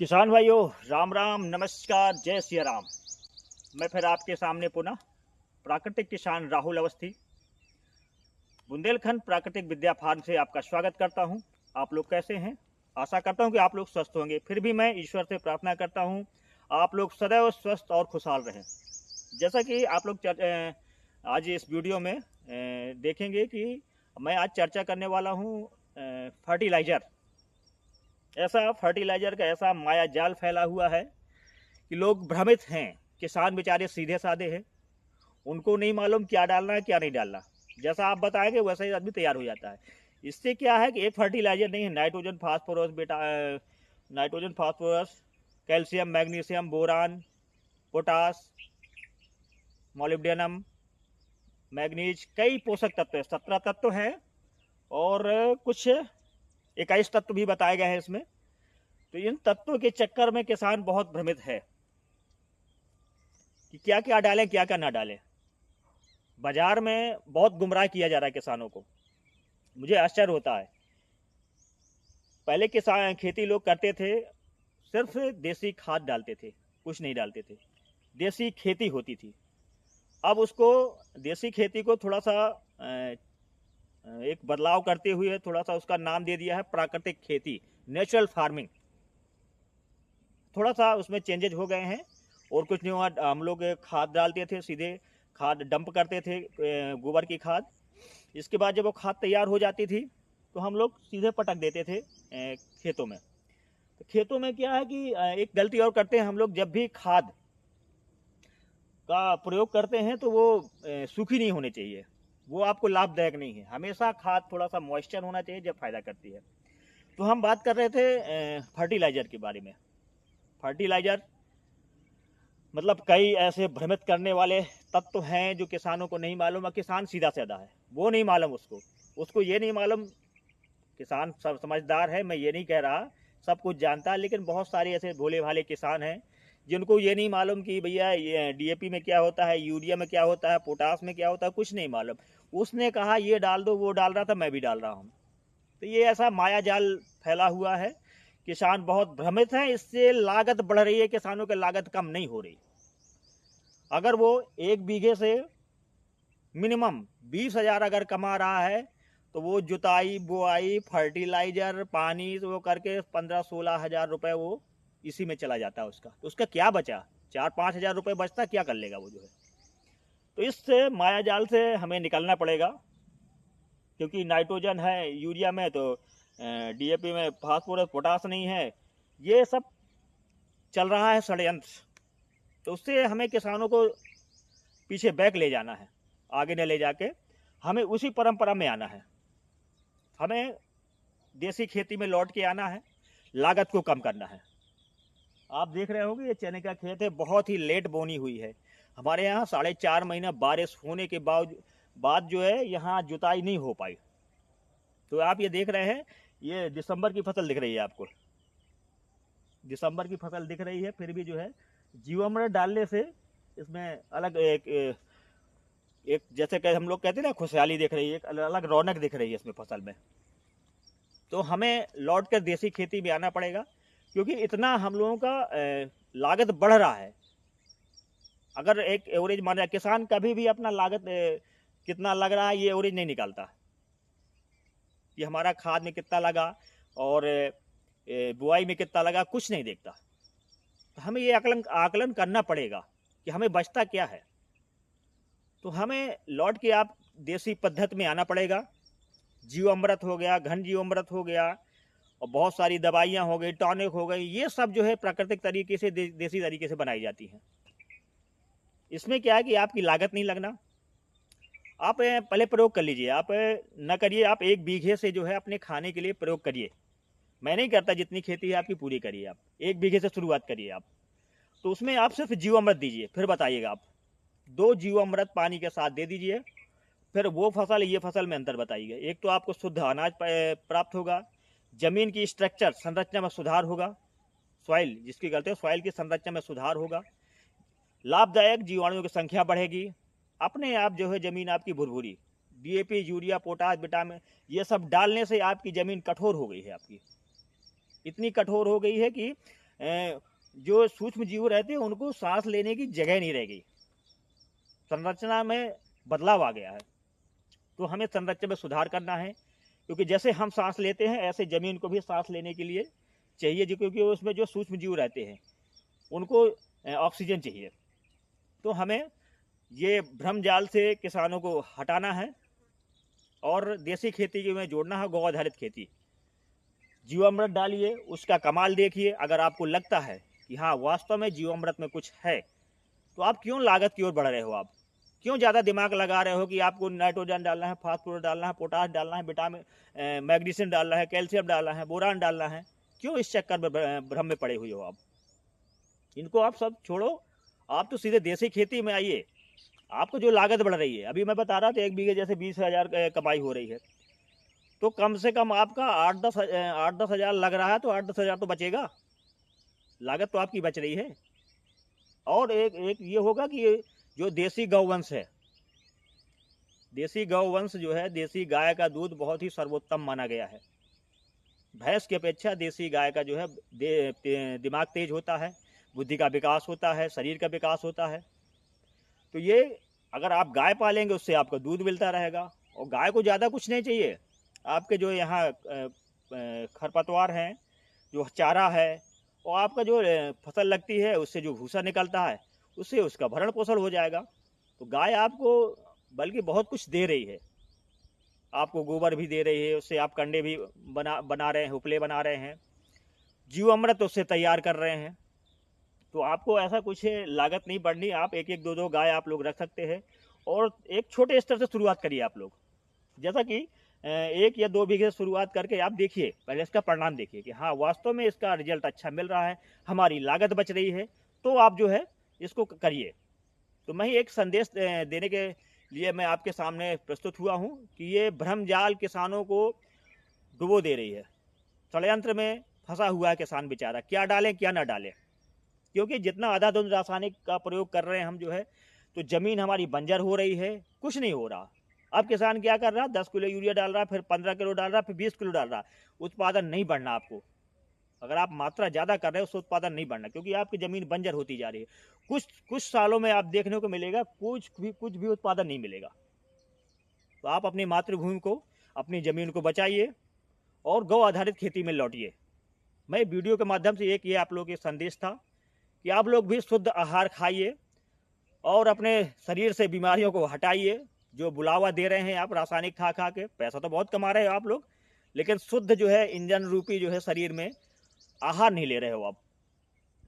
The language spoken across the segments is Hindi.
किसान भाइयों, राम राम, नमस्कार, जय सिया राम। मैं फिर आपके सामने पुनः प्राकृतिक किसान राहुल अवस्थी बुंदेलखंड प्राकृतिक विद्या फार्म से आपका स्वागत करता हूं। आप लोग कैसे हैं? आशा करता हूं कि आप लोग स्वस्थ होंगे। फिर भी मैं ईश्वर से प्रार्थना करता हूं आप लोग सदैव स्वस्थ और खुशहाल रहें। जैसा कि आप लोग आज इस वीडियो में देखेंगे कि मैं आज चर्चा करने वाला हूं फर्टिलाइजर। ऐसा फर्टिलाइजर का ऐसा माया जाल फैला हुआ है कि लोग भ्रमित हैं। किसान बेचारे सीधे साधे हैं, उनको नहीं मालूम क्या डालना है क्या नहीं डालना। जैसा आप बताएंगे वैसा ही आदमी तैयार हो जाता है। इससे क्या है कि एक फर्टिलाइजर नहीं है, nitrogen phosphorus nitrogen phosphorus, calcium, magnesium, boron, potash, molybdenum, manganese, कई पोषक तत्व है, 17 तत्व हैं और कुछ 21 तत्व भी बताए गए हैं इसमें। तो इन तत्वों के चक्कर में किसान बहुत भ्रमित है कि क्या क्या डालें क्या क्या ना डालें। बाजार में बहुत गुमराह किया जा रहा है किसानों को। मुझे आश्चर्य होता है। पहले किसान खेती लोग करते थे, सिर्फ देसी खाद डालते थे, कुछ नहीं डालते थे, देसी खेती होती थी। अब उसको देसी खेती को थोड़ा सा एक बदलाव करते हुए थोड़ा सा उसका नाम दे दिया है प्राकृतिक खेती, नेचुरल फार्मिंग। थोड़ा सा उसमें चेंजेज हो गए हैं और कुछ नहीं हुआ। हम लोग खाद डालते थे, सीधे खाद डंप करते थे, गोबर की खाद। इसके बाद जब वो खाद तैयार हो जाती थी तो हम लोग सीधे पटक देते थे खेतों में। तो खेतों में क्या है कि एक गलती और करते हैं हम लोग, जब भी खाद का प्रयोग करते हैं तो वो सूखी नहीं होनी चाहिए, वो आपको लाभदायक नहीं है। हमेशा खाद थोड़ा सा मॉइस्चर होना चाहिए जब फायदा करती है। तो हम बात कर रहे थे फर्टिलाइजर के बारे में। फर्टिलाइजर मतलब कई ऐसे भ्रमित करने वाले तत्व हैं जो किसानों को नहीं मालूम है। किसान सीधा साधा है, वो नहीं मालूम उसको ये नहीं मालूम। किसान सब समझदार है, मैं ये नहीं कह रहा, सब कुछ जानता है, लेकिन बहुत सारे ऐसे भोले भाले किसान हैं जिनको ये नहीं मालूम कि भैया ये डीएपी में क्या होता है, यूरिया में क्या होता है, पोटास में क्या होता है, कुछ नहीं मालूम। उसने कहा ये डाल दो, वो डाल रहा था, मैं भी डाल रहा हूँ। तो ये ऐसा माया जाल फैला हुआ है। किसान बहुत भ्रमित है, इससे लागत बढ़ रही है, किसानों की लागत कम नहीं हो रही। अगर वो 1 बीघे से मिनिमम 20,000 अगर कमा रहा है तो वो जुताई, बुआई, फर्टिलाइजर, पानी तो वो करके 15-16 हज़ार रुपये वो इसी में चला जाता है उसका। तो उसका क्या बचा? 4-5 हज़ार रुपये बचता, क्या कर लेगा वो जो है। तो इससे माया जाल से हमें निकलना पड़ेगा, क्योंकि नाइट्रोजन है यूरिया में तो डीएपी में फास्फोरस पोटास नहीं है। ये सब चल रहा है षड्यंत्र। तो उससे हमें किसानों को पीछे बैक ले जाना है, आगे न ले जाके हमें उसी परंपरा में आना है। हमें देसी खेती में लौट के आना है, लागत को कम करना है। आप देख रहे होंगे ये चने का खेत है, बहुत ही लेट बोनी हुई है। हमारे यहाँ 4.5 महीना बारिश होने के बाद जो है यहाँ जुताई नहीं हो पाई। तो आप ये देख रहे हैं, ये दिसंबर की फसल दिख रही है आपको, दिसंबर की फसल दिख रही है। फिर भी जो है जीवामृत डालने से इसमें अलग एक जैसे कि हम लोग कहते हैं ना, खुशहाली दिख रही है, एक अलग रौनक दिख रही है इसमें फसल में। तो हमें लौट कर देसी खेती में आना पड़ेगा, क्योंकि इतना हम लोगों का लागत बढ़ रहा है। अगर एक एवरेज माना, किसान कभी भी अपना लागत कितना लग रहा है ये एवरेज नहीं निकालता कि हमारा खाद में कितना लगा और बुआई में कितना लगा, कुछ नहीं देखता। तो हमें ये आकलन करना पड़ेगा कि हमें बचता क्या है। तो हमें लौट के आप देसी पद्धति में आना पड़ेगा। जीवामृत हो गया, घन जीवामृत हो गया, और बहुत सारी दवाइयाँ हो गई, टॉनिक हो गई, ये सब जो है प्राकृतिक तरीके से देसी तरीके से बनाई जाती हैं। इसमें क्या है कि आपकी लागत नहीं लगना। आप पहले प्रयोग कर लीजिए, आप न करिए, आप 1 बीघे से जो है अपने खाने के लिए प्रयोग करिए। मैं नहीं करता, जितनी खेती है आपकी पूरी करिए, आप 1 बीघे से शुरुआत करिए आप। तो उसमें आप सिर्फ जीवामृत दीजिए, फिर बताइएगा आप 2 जीवामृत पानी के साथ दे दीजिए। फिर वो फसल ये फसल में अंतर बताइएगा। एक तो आपको शुद्ध अनाज प्राप्त होगा, जमीन की स्ट्रक्चर संरचना में सुधार होगा, सॉइल जिसकी कहते हैं सॉइल की संरचना में सुधार होगा, लाभदायक जीवाणुओं की संख्या बढ़ेगी, अपने आप जो है जमीन आपकी भुरभुरी, डीएपी, यूरिया, पोटास, विटामिन ये सब डालने से आपकी जमीन कठोर हो गई है। आपकी इतनी कठोर हो गई है कि जो सूक्ष्म जीव रहते हैं उनको सांस लेने की जगह नहीं रह गई, संरचना में बदलाव आ गया है। तो हमें संरचना में सुधार करना है, क्योंकि जैसे हम सांस लेते हैं ऐसे जमीन को भी सांस लेने के लिए चाहिए, क्योंकि उसमें जो सूक्ष्म जीव रहते हैं उनको ऑक्सीजन चाहिए। तो हमें ये भ्रम जाल से किसानों को हटाना है और देसी खेती में जोड़ना है, गौ आधारित खेती। जीवामृत डालिए, उसका कमाल देखिए। अगर आपको लगता है कि हाँ वास्तव में जीवामृत में कुछ है, तो आप क्यों लागत की ओर बढ़ रहे हो? आप क्यों ज़्यादा दिमाग लगा रहे हो कि आपको नाइट्रोजन डालना है, फास्फोरस डालना है, पोटाश डालना है, विटामिन मैग्नीशियम डालना है, कैल्शियम डालना है, बोरान डालना है? क्यों इस चक्कर में भ्रम में पड़े हुए हो आप? इनको आप सब छोड़ो, आप तो सीधे देसी खेती में आइए। आपको जो लागत बढ़ रही है, अभी मैं बता रहा था 1 बीघे जैसे 20,000 कमाई हो रही है, तो कम से कम आपका 8-10 हज़ार लग रहा है, तो 8-10 हज़ार तो बचेगा, लागत तो आपकी बच रही है। और एक ये होगा कि जो देसी गौवंश है, देसी गौवंश जो है, देसी गाय का दूध बहुत ही सर्वोत्तम माना गया है। भैंस की अपेक्षा देसी गाय का जो है दिमाग तेज होता है, बुद्धि का विकास होता है, शरीर का विकास होता है। तो ये अगर आप गाय पालेंगे उससे आपको दूध मिलता रहेगा, और गाय को ज़्यादा कुछ नहीं चाहिए। आपके जो यहाँ खरपतवार हैं, जो चारा है, और आपका जो फसल लगती है उससे जो भूसा निकलता है, उससे उसका भरण पोषण हो जाएगा। तो गाय आपको बल्कि बहुत कुछ दे रही है, आपको गोबर भी दे रही है, उससे आप कंडे भी बना रहे हैं, उपले बना रहे हैं, जीवामृत उससे तैयार कर रहे हैं। तो आपको ऐसा कुछ लागत नहीं बढ़नी। आप 1-1, 2-2 गाय आप लोग रख सकते हैं, और एक छोटे स्तर से शुरुआत करिए आप लोग। जैसा कि 1 या 2 बीघे से शुरुआत करके आप देखिए, पहले इसका परिणाम देखिए कि हाँ वास्तव में इसका रिजल्ट अच्छा मिल रहा है, हमारी लागत बच रही है, तो आप जो है इसको करिए। तो मैं एक संदेश देने के लिए मैं आपके सामने प्रस्तुत हुआ हूँ कि ये भ्रम जाल किसानों को डुबो दे रही है, षड्यंत्र में फंसा हुआ है किसान बेचारा, क्या डालें क्या ना डालें। क्योंकि जितना अंधाधुंध रासायनिक का प्रयोग कर रहे हैं हम जो है, तो जमीन हमारी बंजर हो रही है, कुछ नहीं हो रहा। अब किसान क्या कर रहा है, 10 किलो यूरिया डाल रहा है, फिर 15 किलो डाल रहा है, फिर 20 किलो डाल रहा है। उत्पादन नहीं बढ़ना आपको। अगर आप मात्रा ज़्यादा कर रहे हो उससे उत्पादन नहीं बढ़ना, क्योंकि आपकी ज़मीन बंजर होती जा रही है। कुछ सालों में आप देखने को मिलेगा कुछ भी उत्पादन नहीं मिलेगा। तो आप अपनी मातृभूमि को, अपनी ज़मीन को बचाइए और गौ आधारित खेती में लौटिए। मैं वीडियो के माध्यम से एक ये आप लोगों के संदेश था कि आप लोग भी शुद्ध आहार खाइए और अपने शरीर से बीमारियों को हटाइए। जो बुलावा दे रहे हैं आप रासायनिक खा खा के, पैसा तो बहुत कमा रहे हो आप लोग, लेकिन शुद्ध जो है इंजन रूपी जो है शरीर में आहार नहीं ले रहे हो आप।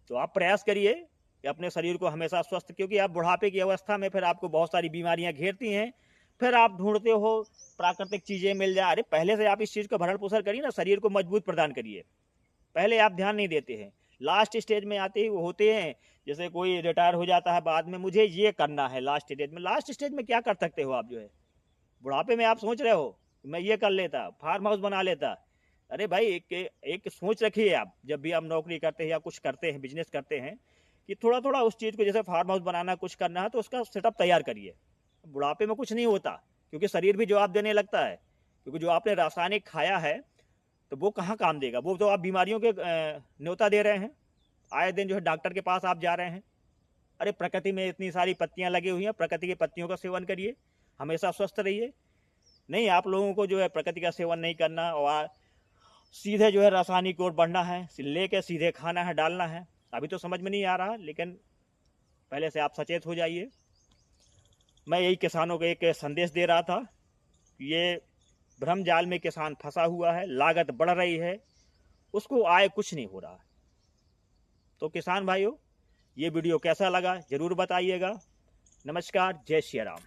तो आप प्रयास करिए कि अपने शरीर को हमेशा स्वस्थ, क्योंकि आप बुढ़ापे की अवस्था में फिर आपको बहुत सारी बीमारियां घेरती हैं, फिर आप ढूंढते हो प्राकृतिक चीज़ें मिल जाए। अरे पहले से आप इस चीज़ का भरण पोषण करिए ना, शरीर को मजबूत प्रदान करिए। पहले आप ध्यान नहीं देते हैं, लास्ट स्टेज में आते ही वो होते हैं, जैसे कोई रिटायर हो जाता है बाद में, मुझे ये करना है लास्ट स्टेज में। लास्ट स्टेज में क्या कर सकते हो आप? जो है बुढ़ापे में आप सोच रहे हो मैं ये कर लेता, फार्म हाउस बना लेता। अरे भाई एक सोच रखिए आप, जब भी आप नौकरी करते हैं या कुछ करते हैं, बिजनेस करते हैं, कि थोड़ा थोड़ा उस चीज़ को, जैसे फार्म हाउस बनाना, कुछ करना है तो उसका सेटअप तैयार करिए। बुढ़ापे में कुछ नहीं होता, क्योंकि शरीर भी जवाब देने लगता है, क्योंकि जो आपने रासायनिक खाया है तो वो कहाँ काम देगा? वो तो आप बीमारियों के न्योता दे रहे हैं। आए दिन जो है डॉक्टर के पास आप जा रहे हैं। अरे प्रकृति में इतनी सारी पत्तियां लगी हुई हैं, प्रकृति की पत्तियों का सेवन करिए, हमेशा स्वस्थ रहिए। नहीं, आप लोगों को जो है प्रकृति का सेवन नहीं करना और सीधे जो है रासायनिक ओर बढ़ना है, लेके सीधे खाना है, डालना है। अभी तो समझ में नहीं आ रहा, लेकिन पहले से आप सचेत हो जाइए। मैं यही किसानों को एक संदेश दे रहा था, ये भ्रम जाल में किसान फंसा हुआ है, लागत बढ़ रही है, उसको आय कुछ नहीं हो रहा। तो किसान भाइयों, ये वीडियो कैसा लगा जरूर बताइएगा। नमस्कार, जय श्री राम।